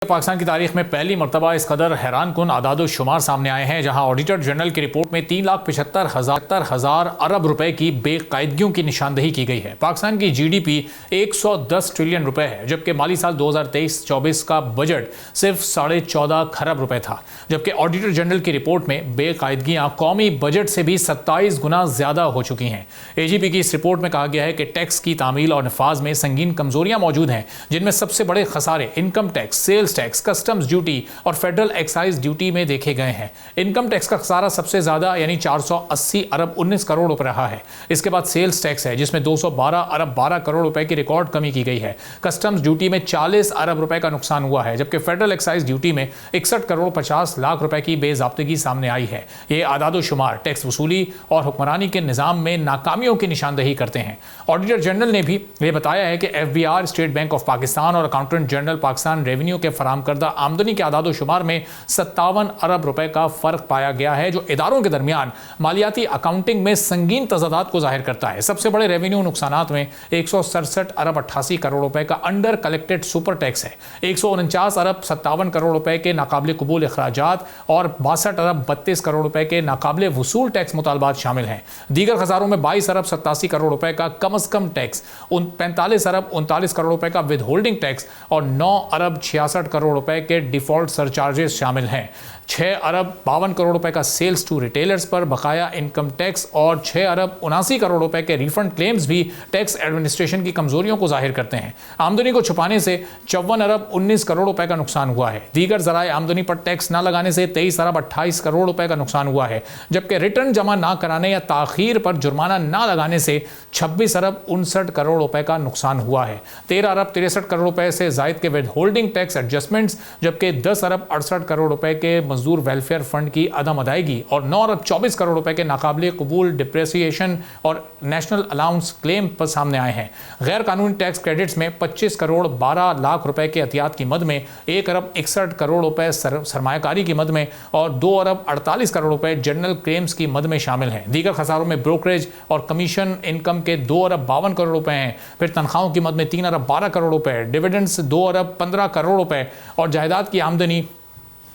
पाकिस्तान की तारीख में पहली मरतबा इस कदर हैरान कुन आदाद शुमार सामने आए हैं, जहां ऑडिटर जनरल की रिपोर्ट में 3,75,000 अरब रुपए की बेकायदगियों की निशानदही की गई है। पाकिस्तान की जीडीपी 110 ट्रिलियन रुपए है, जबकि माली साल 2023-24 का बजट सिर्फ 14.5 खरब रुपए था। जबकि ऑडिटर जनरल की रिपोर्ट में बेकायदगियां कौमी बजट से भी 27 गुना ज्यादा हो चुकी हैं। एजीपी की इस रिपोर्ट में कहा गया है कि टैक्स की तामील और नफाज में संगीन कमजोरियां मौजूद हैं, जिनमें सबसे बड़े खसारे income tax, sales tax, customs duty और फेडरल एक्साइज ड्यूटी में देखे गए हैं। इनकम टैक्स का खसारा सबसे ज्यादा यानी 480 अरब 19 करोड़ रुपए रहा है। इसके बाद सेल्स टैक्स है, जिसमें 212 अरब 12 करोड़ रुपए की रिकॉर्ड कमी की गई है। कस्टम्स ड्यूटी में 40 अरब रुपए का नुकसान हुआ है, जबकि फेडरल एक्साइज ड्यूटी में 61 करोड़ 50 लाख रुपए की बेज़ाब्तगी सामने आई है। ये आदाद शुमार टैक्स वसूली और हुक्मरानी के निज़ाम में नाकामियों की निशानदही करते हैं। ऑडिटर जनरल ने भी ये बताया है कि FBI, state bank of Pakistan और अकाउंटेंट जनरल पाकिस्तान रेवेन्यू के फराम करदा आमदनी के आदाद शुमार में 57 अरब रुपए का फर्क पाया गया है, जो इदारों के दरमियान मालियाती अकाउंटिंग में संगीन तजादात को जाहिर करता है। सबसे बड़े रेवेन्यू नुकसानात में 167 अरब 88 करोड़ रुपए का अंडर कलेक्टेड सुपर टैक्स है, 149 अरब 57 करोड़ रुपए के नाकाबिल कबूल अखराजात और 62 अरब 32 करोड़ रुपए के नाकाबिल वसूल टैक्स मुतालबात शामिल हैं। दीगर खसारों में 22 अरब 87 करोड़ रुपए का कम अज कम टैक्स, 45 अरब 39 करोड़ रुपए का विद होल्डिंग टैक्स और 9 अरब 66 करोड़ रुपए के डिफॉल्ट सरचार्जेस शामिल हैं। 6 अरब 52 करोड़ रुपए का सेल्स टू रिटेलर्स पर बकाया इनकम टैक्स और 6 अरब 79 करोड़ रुपए के रिफंड क्लेम्स भी टैक्स एडमिनिस्ट्रेशन की कमजोरियों को जाहिर करते हैं। आमदनी को छुपाने से 54 अरब 19 करोड़ रुपए का नुकसान हुआ है। दीगर जराए आमदनी पर टैक्स न लगाने से 23 अरब 28 करोड़ रुपए का नुकसान हुआ है, जबकि रिटर्न जमा न कराने या ताखीर पर जुर्माना न लगाने से 26 अरब 59 करोड़ रुपए का नुकसान हुआ है। 13 अरब 63 करोड़ रुपए से जायद के विद होल्डिंग टैक्स एडजस्टमेंट्स, जबकि 10 अरब 68 करोड़ रुपए के मजदूर वेलफेयर फंड की अदम अदायगी और 9 अरब 24 करोड़ रुपए के नाकाबिल कबूल डिप्रेसिएशन और नेशनल अलाउंस क्लेम पर सामने आए हैं। गैर कानूनी टैक्स क्रेडिट्स में 25 करोड़ 12 लाख रुपए के एहतियात की मद में, 1 अरब 61 करोड़ रुपए सरमायाकारी की मद में और 2 अरब 48 करोड़ रुपए जनरल क्लेम्स की मद में शामिल हैं। दीगर खसारों में ब्रोकरेज और कमीशन इनकम के 2 अरब 52 करोड़ रुपए हैं। फिर तनख्वाहों की मद में 3 अरब 12 करोड़ रुपए, डिविडेंड्स 2 अरब 15 करोड़ रुपए और जायदाद की आमदनी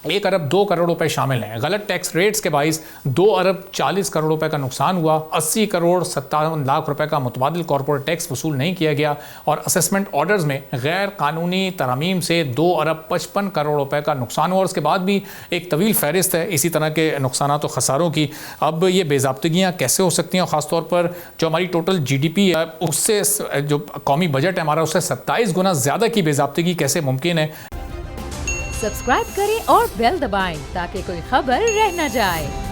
1 अरब 2 करोड़ रुपए शामिल हैं। गलत टैक्स रेट्स के बाइस 2 अरब 40 करोड़ रुपए का नुकसान हुआ, 80 करोड़ 57 लाख रुपए का मुतबादिल कॉर्पोरेट टैक्स वसूल नहीं किया गया और असेसमेंट ऑर्डर्स में गैर कानूनी तरमीम से 2 अरब 55 करोड़ रुपए का नुकसान हुआ। और उसके बाद भी एक तवील फहरिस्त है इसी तरह के नुकसानात और खसारों की। अब ये बेज़ाब्तगियाँ कैसे हो सकती हैं, और ख़ासतौर पर जो हमारी टोटल GDP है उससे, जो कौमी बजट है हमारा, उससे 27 गुना ज़्यादा की बेज़ाब्तगी कैसे मुमकिन है। सब्सक्राइब करें और बेल दबाएं ताकि कोई खबर रह न जाए।